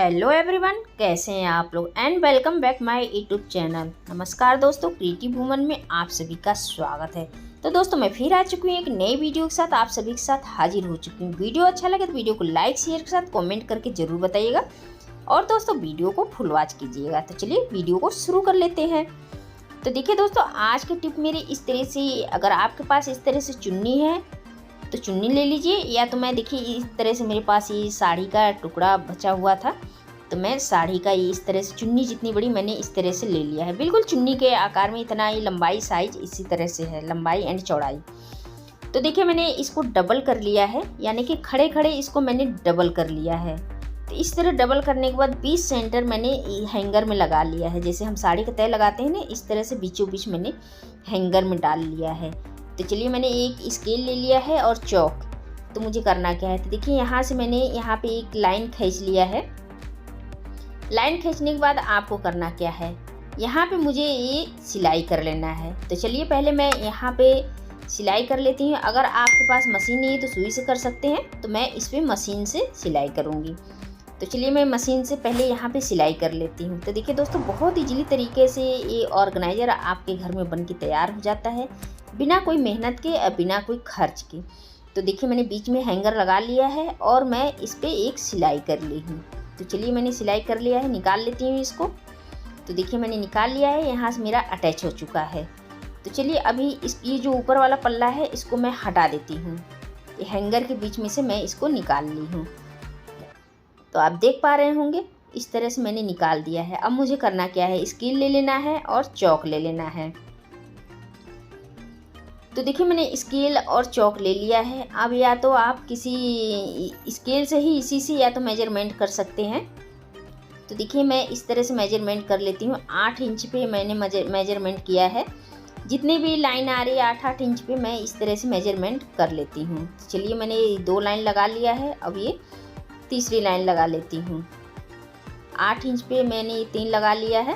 Hello everyone, कैसे हैं आप लोग and welcome back my YouTube channel. नमस्कार दोस्तों, क्रिएटिव वुमन में आप सभी का स्वागत है। तो दोस्तों मैं फिर आ चुकी हूँ एक नई वीडियो के साथ, आप सभी के साथ हाजिर हो चुकी हूँ। वीडियो अच्छा लगे तो वीडियो को लाइक शेयर के साथ कमेंट करके जरूर बताइएगा और दोस्तों वीडियो को फुल वॉच कीजिएगा। तो चलिए वीडियो को शुरू कर लेते हैं। तो देखिए दोस्तों, आज की टिप मेरी इस तरह से, अगर आपके पास इस तरह से चुन्नी है तो चुन्नी ले लीजिए, या तो मैं देखिए इस तरह से, मेरे पास ये साड़ी का टुकड़ा बचा हुआ था तो मैं साड़ी का ये इस तरह से चुन्नी जितनी बड़ी मैंने इस तरह से ले लिया है। बिल्कुल चुन्नी के आकार में इतना ही लंबाई साइज इसी तरह से है, लंबाई एंड चौड़ाई। तो देखिए मैंने इसको डबल कर लिया है, यानी कि खड़े खड़े इसको मैंने डबल कर लिया है। तो इस तरह डबल करने के बाद 20 सेंटर मैंने हैंगर में लगा लिया है। जैसे हम साड़ी का तय लगाते हैं ना, इस तरह से बीचों बीच मैंने हैंगर में डाल लिया है। तो चलिए मैंने एक स्केल ले लिया है और चौक। तो मुझे करना क्या है, तो देखिए यहाँ से मैंने यहाँ पे एक लाइन खींच लिया है। लाइन खींचने के बाद आपको करना क्या है, यहाँ पे मुझे ये सिलाई कर लेना है। तो चलिए पहले मैं यहाँ पे सिलाई कर लेती हूँ। अगर आपके पास मशीन नहीं है तो सुई से कर सकते हैं, तो मैं इस पर मशीन से सिलाई करूँगी। तो चलिए मैं मशीन से पहले यहाँ पे सिलाई कर लेती हूँ। तो देखिए दोस्तों, बहुत इजीली तरीके से ये ऑर्गेनाइज़र आपके घर में बन के तैयार हो जाता है, बिना कोई मेहनत के और बिना कोई खर्च के। तो देखिए मैंने बीच में हैंगर लगा लिया है और मैं इस पर एक सिलाई कर ली हूँ। तो चलिए मैंने सिलाई कर लिया है, निकाल लेती हूँ इसको। तो देखिए मैंने निकाल लिया है, यहाँ से मेरा अटैच हो चुका है। तो चलिए अभी ये जो ऊपर वाला पल्ला है इसको मैं हटा देती हूँ। ये हैंगर के बीच में से मैं इसको निकाल ली हूँ। तो आप देख पा रहे होंगे इस तरह से मैंने निकाल दिया है। अब मुझे करना क्या है, स्केल ले लेना है और चौक ले लेना है। तो देखिए मैंने स्केल और चौक ले लिया है। अब या तो आप किसी स्केल से ही इसी से या तो मेजरमेंट कर सकते हैं। तो देखिए मैं इस तरह से मेजरमेंट कर लेती हूँ। 8 इंच पे मैंने मेजरमेंट किया है। जितनी भी लाइन आ रही है 8-8 इंच पे मैं इस तरह से मेजरमेंट कर लेती हूँ। तो चलिए मैंने 2 लाइन लगा लिया है, अब ये तीसरी लाइन लगा लेती हूँ। 8 इंच पे मैंने ये 3 लगा लिया है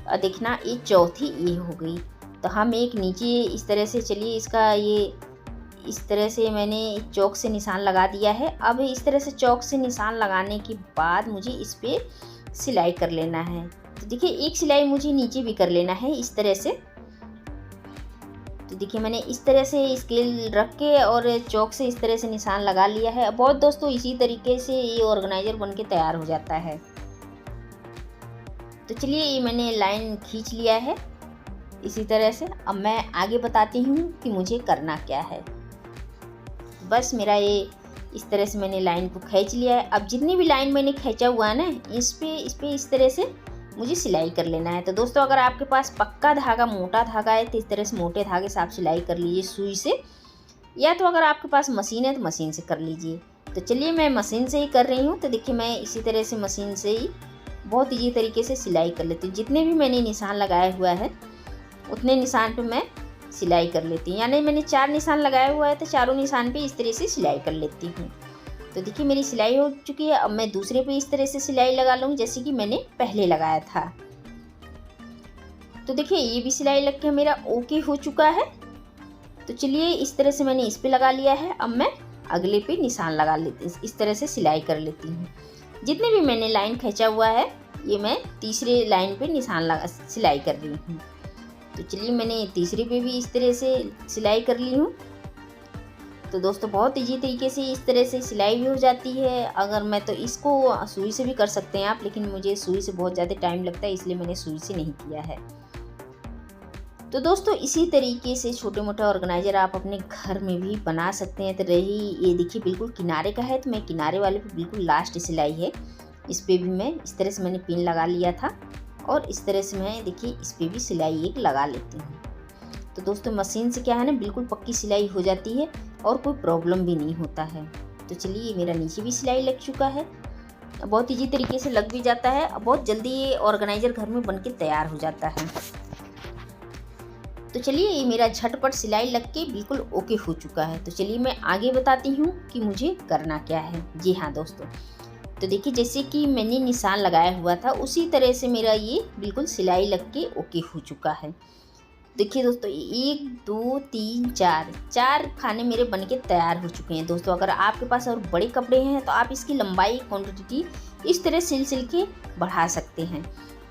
और देखना ये चौथी ये हो गई। तो हम एक नीचे इस तरह से, चलिए इसका ये इस तरह से मैंने चौक से निशान लगा दिया है। अब इस तरह से चौक से निशान लगाने के बाद मुझे इस पर सिलाई कर लेना है। तो देखिए एक सिलाई मुझे नीचे भी कर लेना है इस तरह से। तो देखिए मैंने इस तरह से स्केल रख के और चौक से इस तरह से निशान लगा लिया है। बहुत दोस्तों इसी तरीके से ये ऑर्गेनाइजर बन के तैयार हो जाता है। तो चलिए ये मैंने लाइन खींच लिया है इसी तरह से। अब मैं आगे बताती हूँ कि मुझे करना क्या है। बस मेरा ये इस तरह से मैंने लाइन को खींच लिया है। अब जितनी भी लाइन मैंने खींचा हुआ है ना, इस पे इस तरह से मुझे सिलाई कर लेना है। तो दोस्तों अगर आपके पास पक्का धागा, मोटा धागा है तो इस तरह से मोटे धागे से आप सिलाई कर लीजिए सुई से, या तो अगर आपके पास मशीन है तो मशीन से कर लीजिए। तो चलिए मैं मशीन से ही कर रही हूँ। तो देखिए मैं इसी तरह से मशीन से ही बहुत ईजी तरीके से सिलाई कर लेती हूँ। जितने भी मैंने निशान लगाया हुआ है उतने निशान पे मैं सिलाई कर लेती हूँ। यानी मैंने 4 निशान लगाया हुआ है तो चारों निशान पे इस तरह से सिलाई कर लेती हूँ। तो देखिए मेरी सिलाई हो चुकी है। अब मैं दूसरे पे इस तरह से सिलाई लगा लूँगी जैसे कि मैंने पहले लगाया था। तो देखिए ये भी सिलाई लग के मेरा ओके हो चुका है। तो चलिए इस तरह से मैंने इस पे लगा लिया है। अब मैं अगले पे निशान लगा लेती हूँ, इस तरह से सिलाई कर लेती हूँ। जितने भी मैंने लाइन खींचा हुआ है ये मैं तीसरे लाइन पे निशान सिलाई कर रही हूँ। तो चलिए मैंने तीसरी पे भी इस तरह से सिलाई कर ली हूँ। तो दोस्तों बहुत इजी तरीके से इस तरह से सिलाई भी हो जाती है। अगर मैं तो इसको सुई से भी कर सकते हैं आप, लेकिन मुझे सुई से बहुत ज़्यादा टाइम लगता है इसलिए मैंने सुई से नहीं किया है। तो दोस्तों इसी तरीके से छोटे मोटे ऑर्गेनाइजर आप अपने घर में भी बना सकते हैं। तो रही ये देखिए बिल्कुल किनारे का है, तो मैं किनारे वाले पे बिल्कुल लास्ट सिलाई है, इस पर भी मैं इस तरह से मैंने पिन लगा लिया था और इस तरह से मैं देखिए इस पर भी सिलाई एक लगा लेती हूँ। तो दोस्तों मशीन से क्या है ना, बिल्कुल पक्की सिलाई हो जाती है और कोई प्रॉब्लम भी नहीं होता है। तो चलिए मेरा नीचे भी सिलाई लग चुका है, बहुत इजी तरीके से लग भी जाता है। बहुत जल्दी ये ऑर्गेनाइजर घर में बनके तैयार हो जाता है। तो चलिए ये मेरा झटपट सिलाई लग के बिल्कुल ओके हो चुका है। तो चलिए मैं आगे बताती हूँ कि मुझे करना क्या है। जी हाँ दोस्तों, तो देखिए जैसे कि मैंने निशान लगाया हुआ था उसी तरह से मेरा ये बिल्कुल सिलाई लग के ओके हो चुका है। देखिए दोस्तों 1 2 3 4 खाने मेरे बनके तैयार हो चुके हैं। दोस्तों अगर आपके पास और बड़े कपड़े हैं तो आप इसकी लंबाई क्वांटिटी इस तरह सिल सिल के बढ़ा सकते हैं।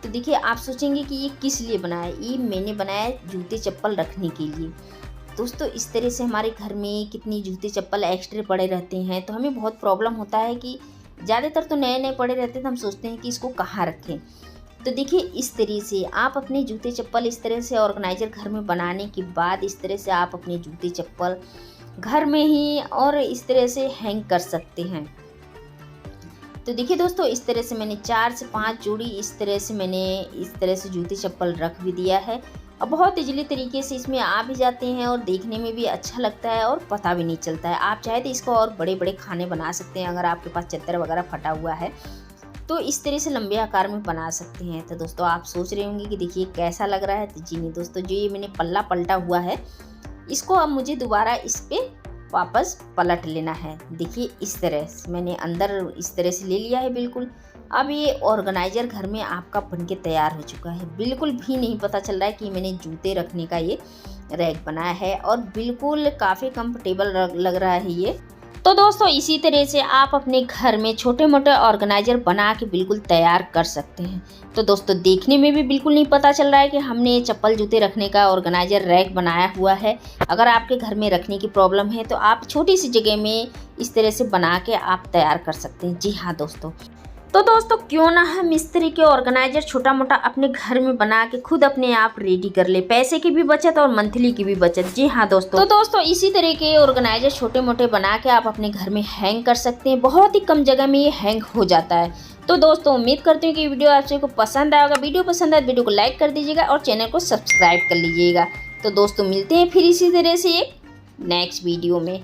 तो देखिए आप सोचेंगे कि ये किस लिए बनाया है, ये मैंने बनाया है जूते चप्पल रखने के लिए। दोस्तों इस तरह से हमारे घर में कितनी जूते चप्पल एक्स्ट्रा पड़े रहते हैं, तो हमें बहुत प्रॉब्लम होता है कि ज़्यादातर तो नए नए पड़े रहते हैं, तो हम सोचते हैं कि इसको कहाँ रखें। तो देखिए इस तरह से आप अपने जूते चप्पल इस तरह से ऑर्गेनाइजर घर में बनाने के बाद इस तरह से आप अपने जूते चप्पल घर में ही और इस तरह से हैंग कर सकते हैं। तो देखिए दोस्तों इस तरह से मैंने 4 से 5 जोड़ी इस तरह से जूते चप्पल रख भी दिया है और बहुत इजीली तरीके से इसमें आ भी जाते हैं और देखने में भी अच्छा लगता है और पता भी नहीं चलता है। आप चाहे तो इसको और बड़े बड़े खाने बना सकते हैं, अगर आपके पास चद्दर वगैरह फटा हुआ है तो इस तरह से लंबे आकार में बना सकते हैं। तो दोस्तों आप सोच रहे होंगे कि देखिए कैसा लग रहा है, तो जी नहीं दोस्तों, जो ये मैंने पल्ला पलटा हुआ है इसको अब मुझे दोबारा इस पर वापस पलट लेना है। देखिए इस तरह से मैंने अंदर इस तरह से ले लिया है बिल्कुल। अब ये ऑर्गेनाइजर घर में आपका बनके तैयार हो चुका है। बिल्कुल भी नहीं पता चल रहा है कि मैंने जूते रखने का ये रैक बनाया है और बिल्कुल काफ़ी कंफर्टेबल लग रहा है ये। तो दोस्तों इसी तरह से आप अपने घर में छोटे मोटे ऑर्गेनाइजर बना के बिल्कुल तैयार कर सकते हैं। तो दोस्तों देखने में भी बिल्कुल नहीं पता चल रहा है कि हमने चप्पल जूते रखने का ऑर्गेनाइजर रैक बनाया हुआ है। अगर आपके घर में रखने की प्रॉब्लम है तो आप छोटी सी जगह में इस तरह से बना के आप तैयार कर सकते हैं। जी हाँ दोस्तों, तो दोस्तों क्यों ना हम इस तरह के ऑर्गेनाइजर छोटा मोटा अपने घर में बना के खुद अपने आप रेडी कर ले, पैसे की भी बचत और मंथली की भी बचत। जी हाँ दोस्तों, तो दोस्तों इसी तरह के ऑर्गेनाइजर छोटे मोटे बना के आप अपने घर में हैंग कर सकते हैं। बहुत ही कम जगह में ये हैंग हो जाता है। तो दोस्तों उम्मीद करती हूँ कि वीडियो आप सबको पसंद आएगा। वीडियो पसंद आए वीडियो को लाइक कर दीजिएगा और चैनल को सब्सक्राइब कर लीजिएगा। तो दोस्तों मिलते हैं फिर इसी तरह से एक नेक्स्ट वीडियो में।